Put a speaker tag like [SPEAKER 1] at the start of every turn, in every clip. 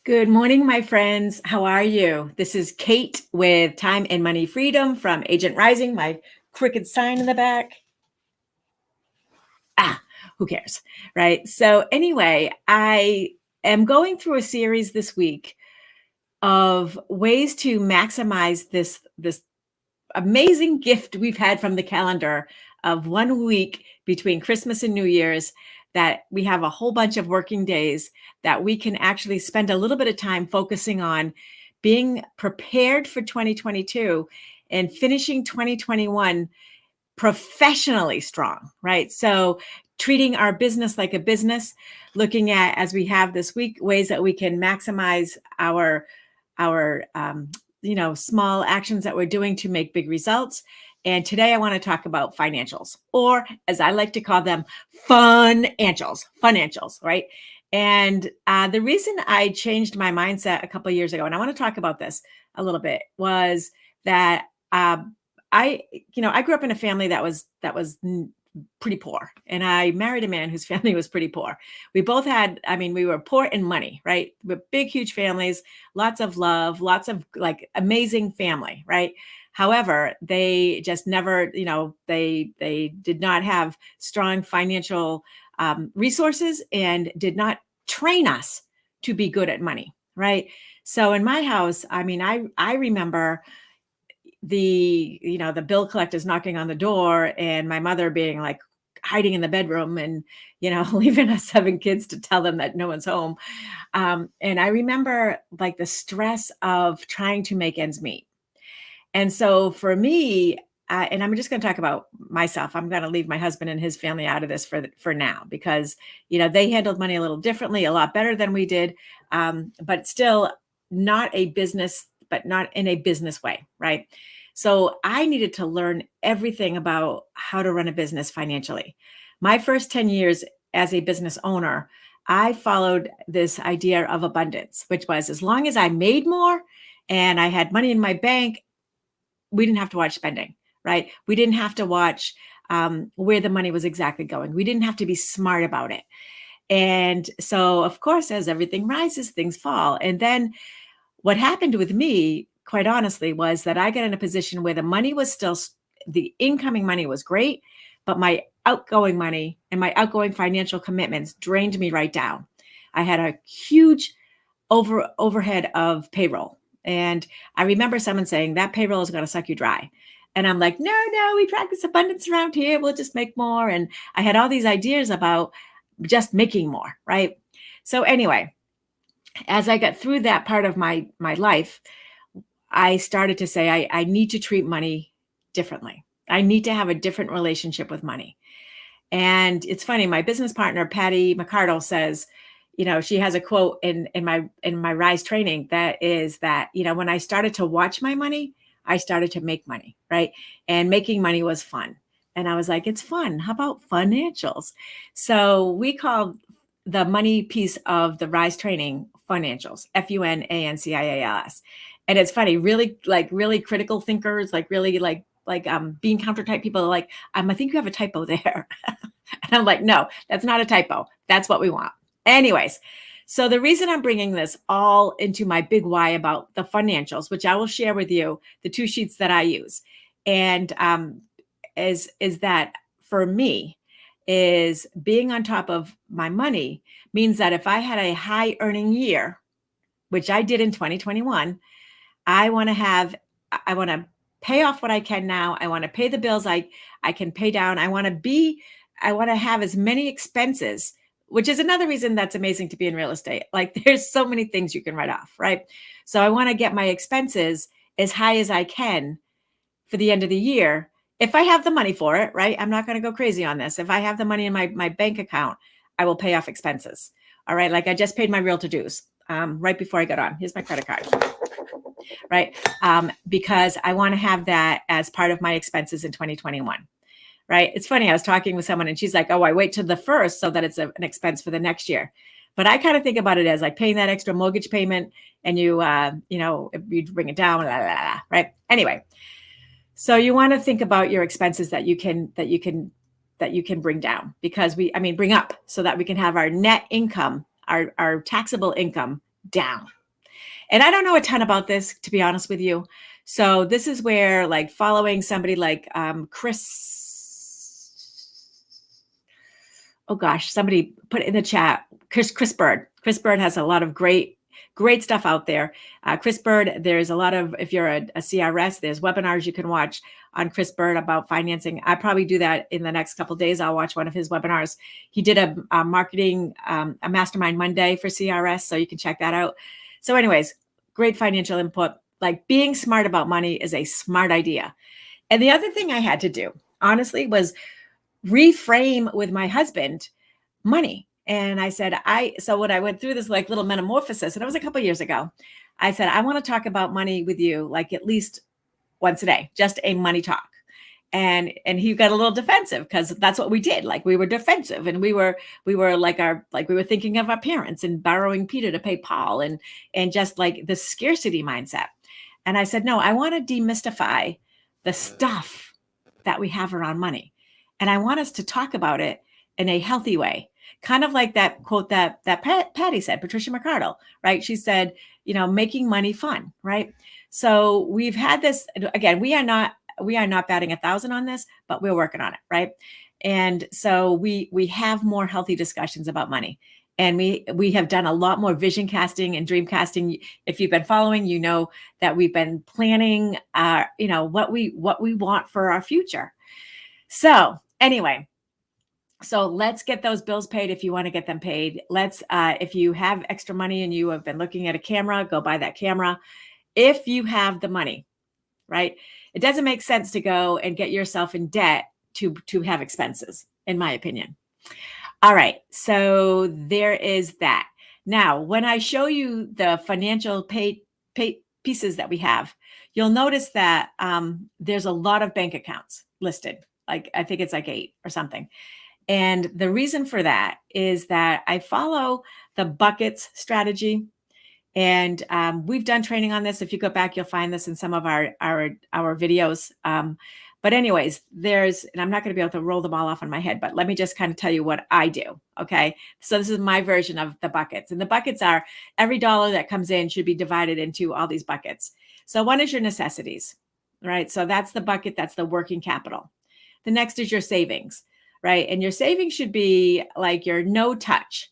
[SPEAKER 1] Good morning, my friends. How are you? This is Kate with Time and Money Freedom from Agent Rising, my crooked sign in the back. Who cares, right? So anyway, I am going through a series this week of ways to maximize this amazing gift we've had from the calendar of 1 week between Christmas and New Year's, that we have a whole bunch of working days that we can actually spend a little bit of time focusing on being prepared for 2022 and finishing 2021 professionally strong, right? So treating our business like a business, looking at, as we have this week, ways that we can maximize our small actions that we're doing to make big results. And today I want to talk about financials, or as I like to call them, financials, right? And the reason I changed my mindset a couple of years ago, and I want to talk about this a little bit, was that I grew up in a family that was pretty poor, and I married a man whose family was pretty poor. We both had, we were poor in money, right? We're big, huge families, lots of love, lots of like amazing family, right? However, they just never, they did not have strong financial resources and did not train us to be good at money, right? So in my house, I remember the bill collectors knocking on the door and my mother being like hiding in the bedroom and leaving us 7 kids to tell them that no one's home. And I remember like the stress of trying to make ends meet. And so for me, and I'm just going to talk about myself. I'm going to leave my husband and his family out of this for now, because they handled money a little differently, a lot better than we did, but still not a business, but not in a business way, right? So I needed to learn everything about how to run a business financially. My first 10 years as a business owner, I followed this idea of abundance, which was as long as I made more and I had money in my bank, we didn't have to watch spending, right? We didn't have to watch where the money was exactly going. We didn't have to be smart about it. And so, of course, as everything rises, things fall. And then what happened with me, quite honestly, was that I got in a position where the incoming money was great, but my outgoing money and my outgoing financial commitments drained me right down. I had a huge overhead of payroll. And I remember someone saying that payroll is going to suck you dry. And I'm like, no, we practice abundance around here. We'll just make more. And I had all these ideas about just making more, right? So anyway, as I got through that part of my life, I started to say, I need to treat money differently. I need to have a different relationship with money. And it's funny, my business partner, Patty McCardle, says, she has a quote in my Rise training that is that, when I started to watch my money, I started to make money, right? And making money was fun. And I was like, it's fun. How about financials? So we called the money piece of the Rise training financials, FUNANCIALS. And it's funny, really critical thinkers, bean counter type people are like, I think you have a typo there. And I'm like, no, that's not a typo. That's what we want. Anyways, so the reason I'm bringing this all into my big why about the financials, which I will share with you, the 2 sheets that I use, and is that for me, is being on top of my money means that if I had a high earning year, which I did in 2021, I want to pay off what I can now. I want to pay the bills I can pay down. I want to have as many expenses, which is another reason that's amazing to be in real estate. Like there's so many things you can write off, right? So I want to get my expenses as high as I can for the end of the year. If I have the money for it, right? I'm not going to go crazy on this. If I have the money in my bank account, I will pay off expenses. All right. Like I just paid my realtor dues right before I got on. Here's my credit card. Right. Because I want to have that as part of my expenses in 2021. Right. It's funny. I was talking with someone and she's like, oh, I wait till the first so that it's an expense for the next year. But I kind of think about it as like paying that extra mortgage payment and you bring it down, blah, blah, blah, right? Anyway, so you want to think about your expenses that you can bring down, because bring up so that we can have our net income, our taxable income down, And I don't know a ton about this, to be honest with you. So this is where like following somebody like oh gosh, somebody put in the chat, Chris Bird. Chris Bird has a lot of great stuff out there. Chris Bird, there's a lot of, if you're a CRS, there's webinars you can watch on Chris Bird about financing. I probably do that in the next couple of days. I'll watch one of his webinars. He did a marketing, a mastermind Monday for CRS, so you can check that out. So anyways, great financial input. Like being smart about money is a smart idea. And the other thing I had to do, honestly, was reframe with my husband money. And I said, so when I went through this like little metamorphosis, and it was a couple of years ago, I said, I want to talk about money with you like at least once a day, just a money talk. And he got a little defensive because that's what we did. Like we were defensive, and we were like we were thinking of our parents and borrowing Peter to pay Paul, and just like the scarcity mindset. And I said, no, I want to demystify the stuff that we have around money. And I want us to talk about it in a healthy way. Kind of like that quote that Patty said, Patricia McCardle, right? She said, making money fun, right? So we've had this, again, we are not batting 1,000 on this, but we're working on it, right? And so we have more healthy discussions about money. And we have done a lot more vision casting and dream casting. If you've been following, you know that we've been planning, what we want for our future. So anyway, so let's get those bills paid if you want to get them paid. Let's, if you have extra money and you have been looking at a camera, go buy that camera. If you have the money, right? It doesn't make sense to go and get yourself in debt to have expenses, in my opinion. All right, so there is that. Now, when I show you the financial pay pieces that we have, you'll notice that there's a lot of bank accounts listed. Like I think it's like 8 or something. And the reason for that is that I follow the buckets strategy. And we've done training on this. If you go back, you'll find this in some of our videos. But anyways, and I'm not going to be able to roll them all off on my head, but let me just kind of tell you what I do. Okay. So this is my version of the buckets. And the buckets are every dollar that comes in should be divided into all these buckets. So one is your necessities, right? So that's the bucket. That's the working capital. The next is your savings, right? And your savings should be like your no touch,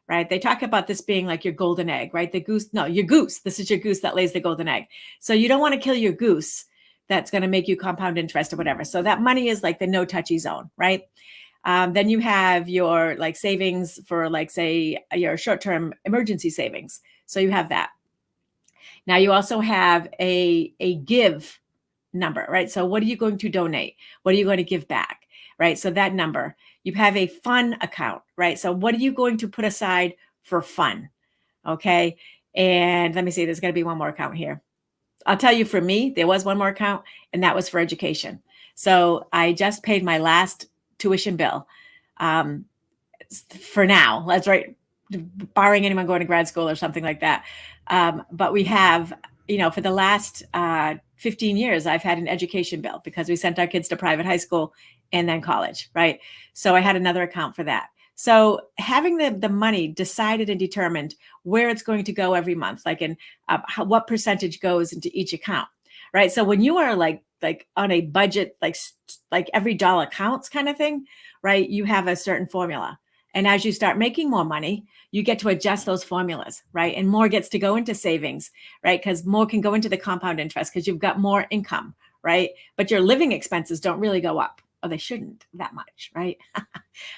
[SPEAKER 1] right? They talk about this being like your golden egg, right? Your goose. This is your goose that lays the golden egg. So you don't want to kill your goose that's going to make you compound interest or whatever. So that money is like the no touchy zone, right? Then you have your like savings for like, say, your short-term emergency savings. So you have that. Now you also have a give number, right? So what are you going to donate? What are you going to give back, right? So that number. You have a fun account, right? So what are you going to put aside for fun? Okay. And let me see, there's going to be one more account here. I'll tell you, for me, there was one more account, and that was for education. So I just paid my last tuition bill for now. That's right. Barring anyone going to grad school or something like that. But we have, for the last 15 years, I've had an education bill because we sent our kids to private high school and then college, right? So I had another account for that. So having the money decided and determined where it's going to go every month, like in what percentage goes into each account, right? So when you are like on a budget, like every dollar counts kind of thing, right? You have a certain formula. And as you start making more money, you get to adjust those formulas, right? And more gets to go into savings, right? Because more can go into the compound interest because you've got more income, right? But your living expenses don't really go up. Or they shouldn't that much, right?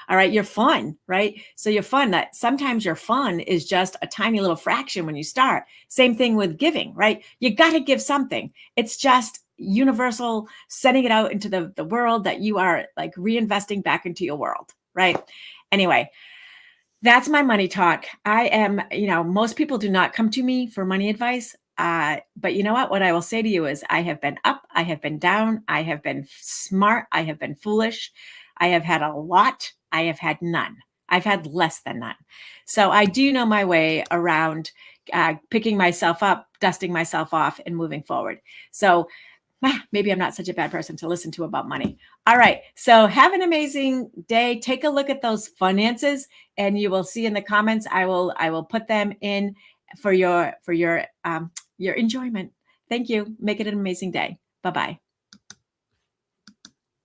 [SPEAKER 1] All right, your fun, right? So your fun, that sometimes your fun is just a tiny little fraction when you start. Same thing with giving, right? You got to give something. It's just universal, sending it out into the world that you are like reinvesting back into your world, right? Anyway, that's my money talk. I am, most people do not come to me for money advice. But you know what? What I will say to you is I have been up, I have been down, I have been smart, I have been foolish. I have had a lot. I have had none. I've had less than none. So I do know my way around picking myself up, dusting myself off, and moving forward. So maybe I'm not such a bad person to listen to about money. All right. So have an amazing day. Take a look at those finances, and you will see in the comments, I will put them in for your enjoyment. Thank you. Make it an amazing day. Bye bye.